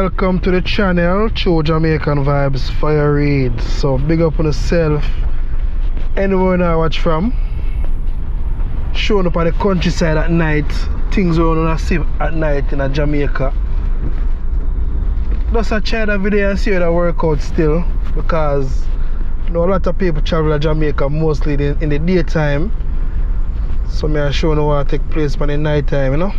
welcome to the channel, True Jamaican Vibes, Fire Reid. So big up on yourself. Anywhere now watch from. Showing up at the countryside at night. Things we want to see at night in Jamaica. Just a try that video and see how that work out still. Because you know, a lot of people travel to Jamaica mostly in the daytime. So I'm showing you what take place in the night time, you know.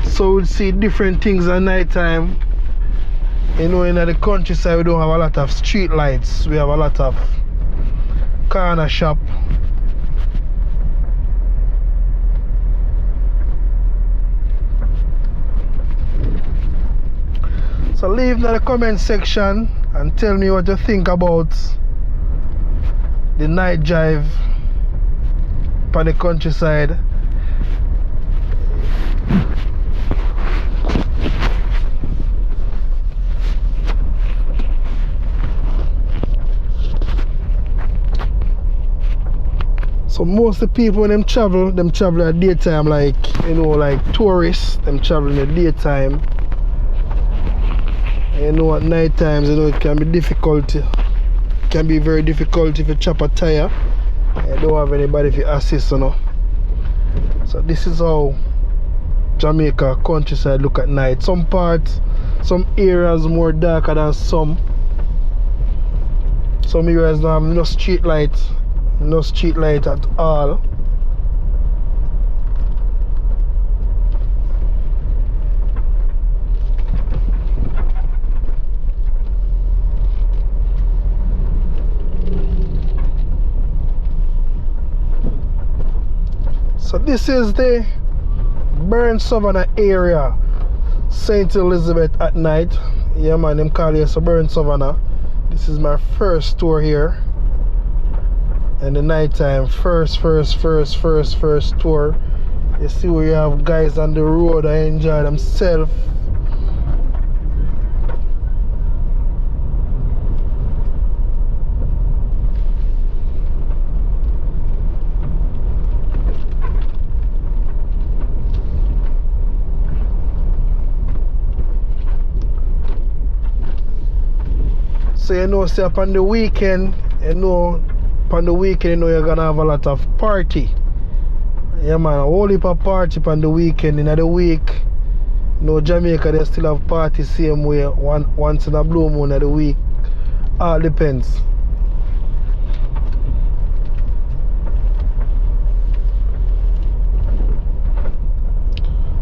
So we'll see different things at night time. You know, in the countryside we don't have a lot of street lights. We have a lot of corner shop. So leave in the comment section and tell me what you think about the night drive on the countryside. So most of the people when them travel at daytime, like you know, like tourists, them travel in the daytime. And you know at night times, you know, it can be difficult. It can be very difficult if you chop a tire and don't have anybody to assist, you know. So this is how Jamaica countryside look at night. Some parts, some areas more darker than some. Some areas don't have no street lights. No street light at all. So this is the Savannah area, St. Elizabeth at night. Yeah man, them call it Savannah. This is my first tour here. And the night time, first tour. You see where you have guys on the road that enjoy themselves. So you know, say upon the weekend, you know, on the weekend, you know, you're gonna have a lot of party. Yeah man, a whole heap of party on the weekend. In the week, you know, Jamaica they still have party same way once in a blue moon of the week. All depends.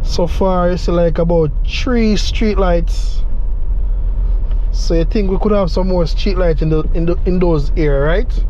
So far you see like about 3 street lights. So you think we could have some more street lights in those areas, right?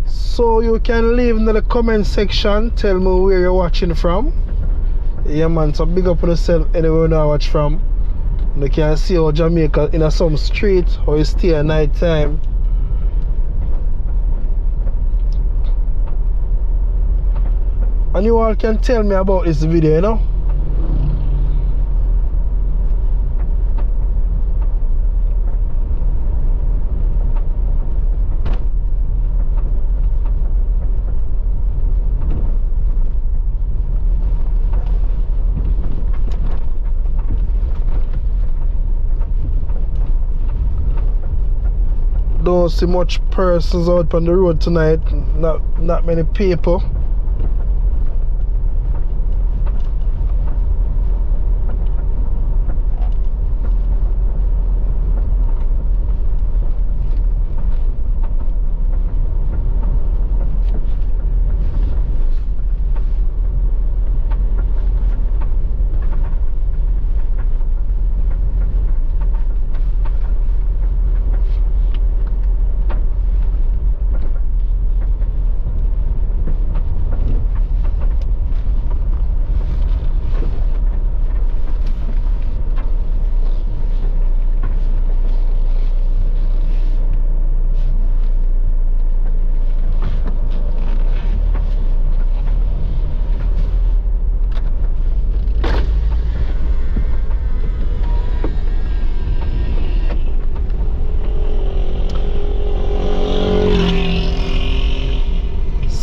So you can leave in the comment section, tell me where you're watching from. Yeah man, so big up on yourself anywhere you know watch from. You can see how Jamaica in some street, how you stay at night time. And you all can tell me about this video, you know. Don't see much persons out on the road tonight. Not many people.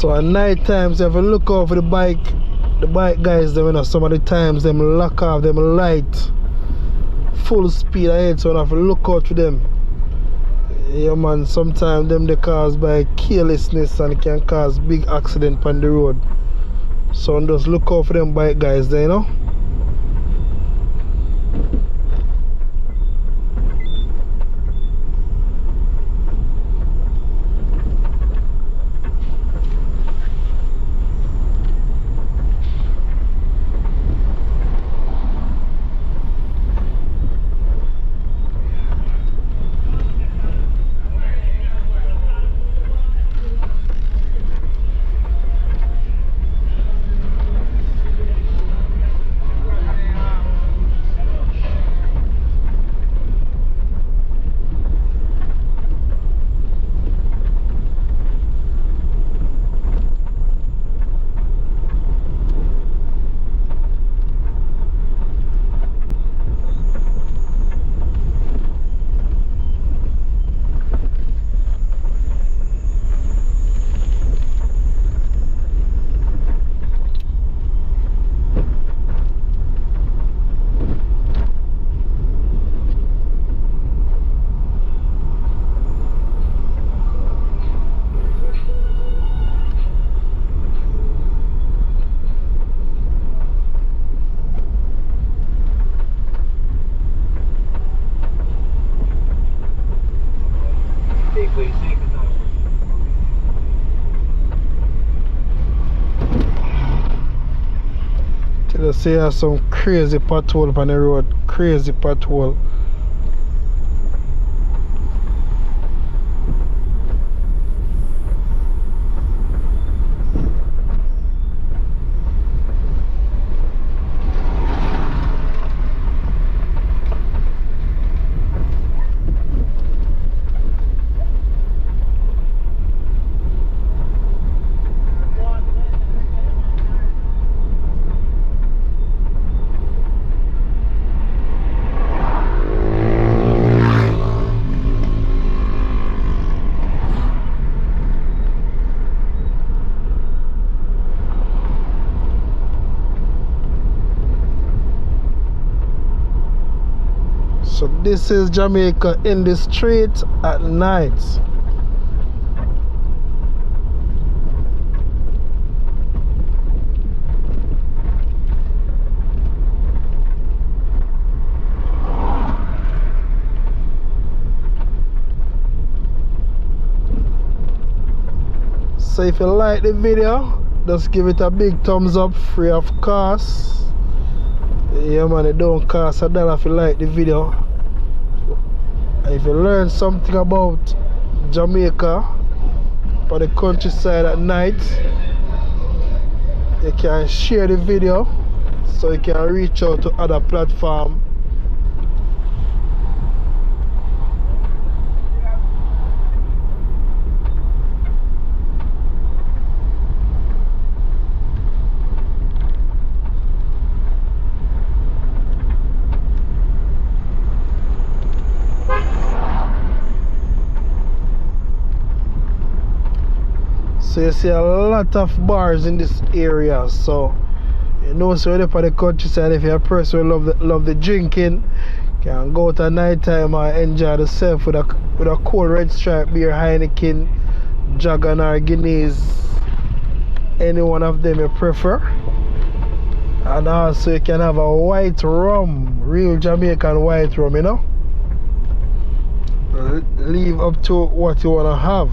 So at night times you have to look out for the bike guys them, you know, some of the times them lock off them light full speed ahead, so you have to look out for them. Yeah man, sometimes them they cause by carelessness and it can cause big accident on the road. So just look out for them bike guys there, you know. You see there's some crazy pothole on the road, crazy pothole. So this is Jamaica in the street at night. So if you like the video, just give it a big thumbs up, free of cost. Yeah man, it don't cost $1 if you like the video. And if you learn something about Jamaica for the countryside at night, you can share the video so you can reach out to other platforms. So you see a lot of bars in this area. So you know, so you're for the countryside, if you're a person who love the drinking, you can go out at night time and enjoy yourself with a cold red stripe beer, Heineken, Jagan or Guinness, any one of them you prefer. And also you can have a white rum, real Jamaican white rum, you know. Leave up to what you want to have.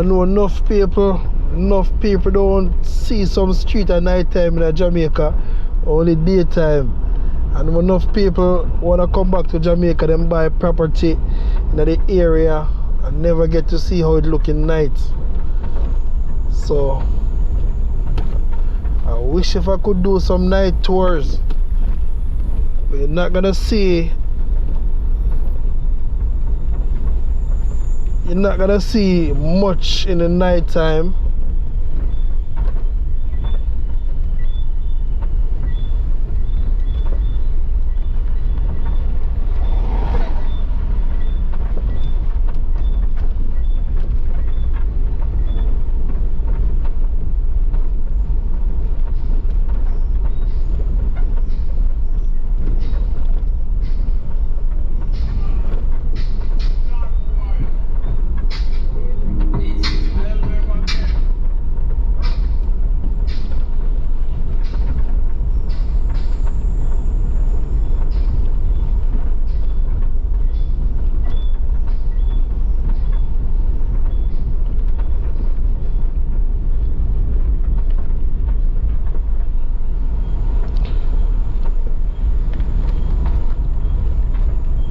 know enough people don't see some street at night time in Jamaica, only daytime. And enough people wanna come back to Jamaica, them buy property in the area and never get to see how it look in night. So I wish if I could do some night tours. But you're not gonna see much in the night time.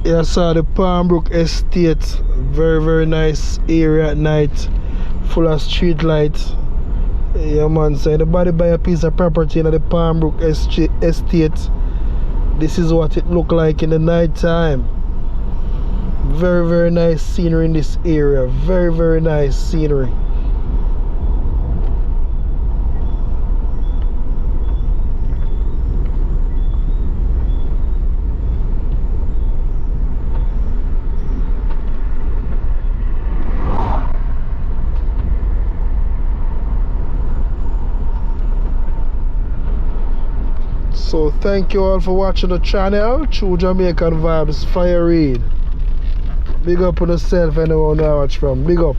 Yeah, I saw the Brook estate, very nice area at night, full of street lights. Yeah man, so anybody buy a piece of property in the Brook estate, this is what it look like in the night time. Very nice scenery in this area, very nice scenery. So thank you all for watching the channel. True Jamaican Vibes, Fire Reid. Big up on yourself, anyone I watch from. Big up.